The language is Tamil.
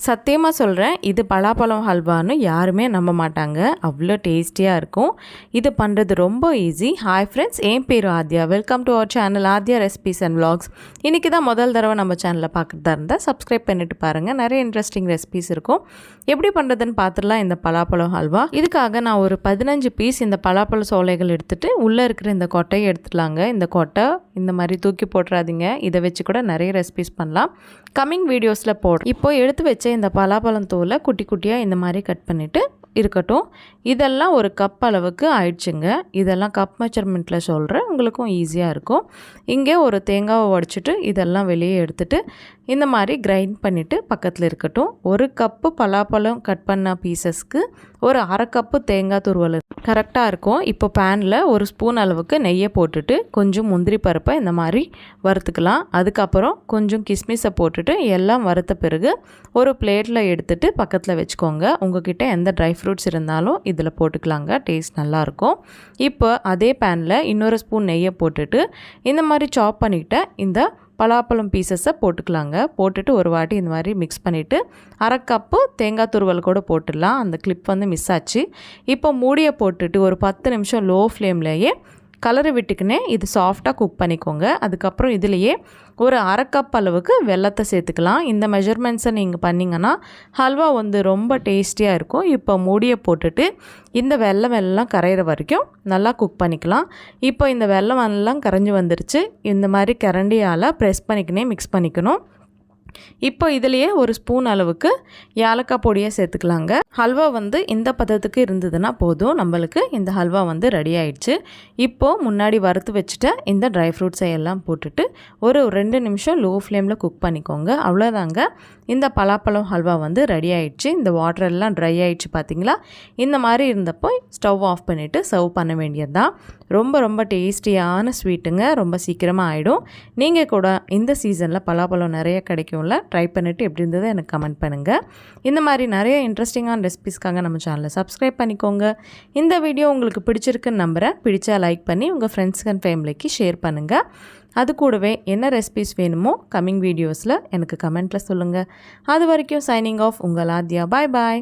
சத்தியமாக சொல்கிறேன், இது பலாப்பழம் ஹல்வான்னு யாருமே நம்ப மாட்டாங்க. அவ்வளோ டேஸ்டியாக இருக்கும். இது பண்ணுறது ரொம்ப ஈஸி. ஹாய் ஃப்ரெண்ட்ஸ், என் பேர் Aadya. Welcome to our channel Aadya recipes and vlogs. இன்றைக்கி தான் முதல் தடவை நம்ம சேனலில் பார்க்குறதா இருந்தால் சப்ஸ்கிரைப் பண்ணிட்டு பாருங்கள். நிறைய இன்ட்ரெஸ்டிங் ரெசிபீஸ் இருக்கும். எப்படி பண்ணுறதுன்னு பார்த்துடலாம் இந்த பலாப்பழம் ஹல்வா. இதுக்காக நான் ஒரு 15 பீஸ் இந்த பலாப்பழ சோலைகள் எடுத்துகிட்டு உள்ளே இருக்கிற இந்த கொட்டையை எடுத்துடலாங்க. இந்த கொட்டை இந்த மாதிரி தூக்கி போட்டுறாதீங்க. இதை வச்சு கூட நிறைய ரெசிபீஸ் பண்ணலாம். கம்மிங் வீடியோஸில் போடுறேன். இப்போ எடுத்து வச்ச இந்த பலாப்பழம் தோலை குட்டி குட்டியாக இந்த மாதிரி கட் பண்ணிவிட்டு இருக்கட்டும். இதெல்லாம் ஒரு கப் அளவுக்கு ஆயிடுச்சுங்க. இதெல்லாம் கப் மெஷர்மெண்ட்டில் சொல்கிறேன், உங்களுக்கும் ஈஸியாக இருக்கும். இங்கே ஒரு தேங்காவை உடச்சிட்டு இதெல்லாம் வெளியே எடுத்துகிட்டு இந்த மாதிரி கிரைண்ட் பண்ணிவிட்டு பக்கத்தில் இருக்கட்டும். ஒரு கப்பு பலாப்பழம் கட் பண்ண பீசஸ்க்கு ஒரு அரை கப்பு தேங்காய் துருவல் கரெக்டாக இருக்கும். இப்போ பேனில் ஒரு ஸ்பூன் அளவுக்கு நெய்யை போட்டுட்டு கொஞ்சம் முந்திரி பருப்பை இந்த மாதிரி வறுத்துக்கலாம். அதுக்கப்புறம் கொஞ்சம் கிஸ்மிஸை போட்டுட்டு எல்லாம் வறுத்த பிறகு ஒரு பிளேட்டில் எடுத்துகிட்டு பக்கத்தில் வச்சுக்கோங்க. உங்ககிட்ட எந்த ட்ரை ஃப்ரூட்ஸ் இருந்தாலும் இதில் போட்டுக்கலாங்க, டேஸ்ட் நல்லாயிருக்கும். இப்போ அதே பேனில் இன்னொரு ஸ்பூன் நெய்யை போட்டுட்டு இந்த மாதிரி சாப் பண்ணிக்கிட்ட இந்த பலாப்பழம் பீசஸை போட்டுக்கலாங்க. போட்டுட்டு ஒரு வாட்டி இந்த மாதிரி மிக்ஸ் பண்ணிவிட்டு அரை கப்பு தேங்காய் துருவல் கூட போட்டுடலாம். அந்த கிளிப் வந்து மிஸ் ஆச்சு. இப்போ மூடியை போட்டுட்டு ஒரு 10 நிமிஷம் லோ ஃப்ளேம்லேயே கலரை விட்டுக்கினே இது சாஃப்டாக குக் பண்ணிக்கோங்க. அதுக்கப்புறம் இதுலேயே ஒரு அரை கப் அளவுக்கு வெல்லத்தை சேர்த்துக்கலாம். இந்த மெஷர்மெண்ட்ஸை நீங்கள் பண்ணிங்கன்னா ஹல்வா வந்து ரொம்ப டேஸ்டியாக இருக்கும். இப்போ மூடியை போட்டுட்டு இந்த வெல்லம் எல்லாம் கரையிற வரைக்கும் நல்லா குக் பண்ணிக்கலாம். இப்போ இந்த வெல்லம் எல்லாம் கரைஞ்சி வந்துருச்சு. இந்த மாதிரி கரண்டியால் ப்ரெஸ் பண்ணிக்கினே மிக்ஸ் பண்ணிக்கணும். இப்போ இதுலேயே ஒரு ஸ்பூன் அளவுக்கு ஏலக்காய் பொடியை சேர்த்துக்கலாங்க. ஹல்வா வந்து இந்த பதத்துக்கு இருந்ததுன்னா போதும், நம்மளுக்கு இந்த ஹல்வா வந்து ரெடி ஆயிடுச்சு. இப்போது முன்னாடி வறுத்து வச்சுட்ட இந்த ட்ரை ஃப்ரூட்ஸை எல்லாம் போட்டுட்டு ஒரு 2 நிமிஷம் லோ ஃப்ளேமில் குக் பண்ணிக்கோங்க. அவ்வளோதாங்க, இந்த பலாப்பழம் ஹல்வா வந்து ரெடி ஆயிடுச்சு. இந்த வாட்டர் எல்லாம் ட்ரை ஆயிடுச்சு பார்த்தீங்களா? இந்த மாதிரி இருந்தப்போ ஸ்டவ் ஆஃப் பண்ணிவிட்டு சர்வ் பண்ண வேண்டியது தான். ரொம்ப ரொம்ப டேஸ்டியான ஸ்வீட்டுங்க. ரொம்ப சீக்கிரமாக ஆகிடும். நீங்கள் கூட இந்த சீசனில் பலாப்பழம் நிறைய கிடைக்கும்ல, ட்ரை பண்ணிவிட்டு எப்படி இருந்தது எனக்கு கமெண்ட் பண்ணுங்கள். இந்த மாதிரி நிறைய இன்ட்ரெஸ்டிங்கான ரெசிபீஸ்க்காக நம்ம சேனலை சப்ஸ்கிரைப் பண்ணிக்கோங்க. இந்த வீடியோ உங்களுக்கு பிடிச்சிருக்குன்னு நம்புகிறேன். பிடிச்சா லைக் பண்ணி உங்கள் ஃப்ரெண்ட்ஸ் அண்ட் ஃபேமிலிக்கு ஷேர் பண்ணுங்கள். அது கூடவே என்ன ரெசிபீஸ் வேணுமோ கம்மிங் வீடியோஸில் எனக்கு கமெண்ட்டில் சொல்லுங்கள். அது வரைக்கும் சைனிங் ஆஃப், உங்கள் ஆத்யா. பாய் பாய்.